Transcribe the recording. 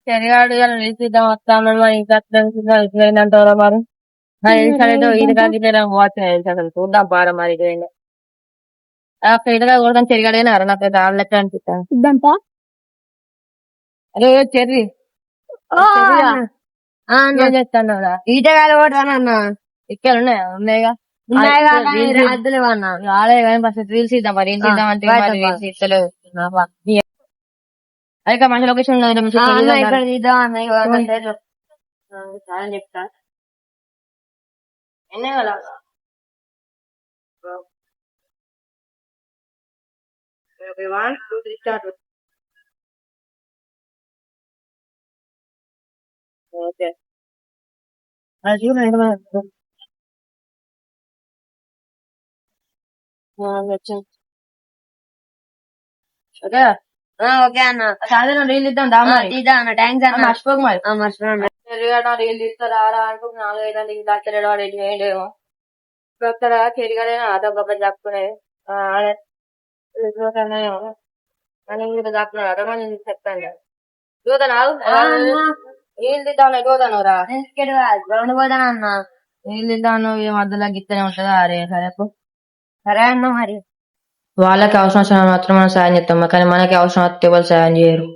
శనిగాడు ఇలా నిలిచిద్దాం వస్తాను మరి ఇంకా ఇట్లయిందంటారా మరి ఏదో ఈదగా గిట్ల పోతున్నాయి అసలు చూద్దాం పార మరి ఇదైనా ఈదగా కూడా చెరిగాడైనా నాకు దాని లెక్క అనిపిస్తాను ఇద్దంతా అరే చెర్రి నేను చెప్తాను ఈటగాలు కొడతానన్నా ఇక్కడ ఉన్నాయిగా అద్దులు అన్నా రాలే కానీ ఫస్ట్ రీల్స్ ఇద్దాం మరి ఏం చేద్దాం అంటే మరి రీల్స్ ఇస్తలేవు అదే మంచి లొకేషన్ ఇక్కడ తీద్దాం అన్న చెప్తా ఎన్నే కదా one two three start okay okay okay అన్న సాయంత్రం రీల్ ఇద్దాం దా మరి తీద్దా అన్న థ్యాంక్స్ అన్న మర్చిపోకు మరి మర్చిపోయాను రీల్ ఇస్తారా అనుకో 4-5 దాచలేడు వాడు ఏంటేమో ఇక్కడ చెరిగానే అదో గొప్ప చెప్పుకునేది దాక్కున్నాడు అదో నేను చెప్తాను చూదనావు రీల్ దిద్దాను చూదాను రా గ్రౌండ్ పోతాను అన్న రీల్ దిద్దాను ఈ మధ్యలో గిత్తనే ఉంటుందా అరే సరే సరే అన్న మరి వాళ్ళకి అవసరం వచ్చిన మాత్రం మనం సాయం చేస్తాం కానీ మనకి అవసరం వస్తే వాళ్ళు సాయం చేయరు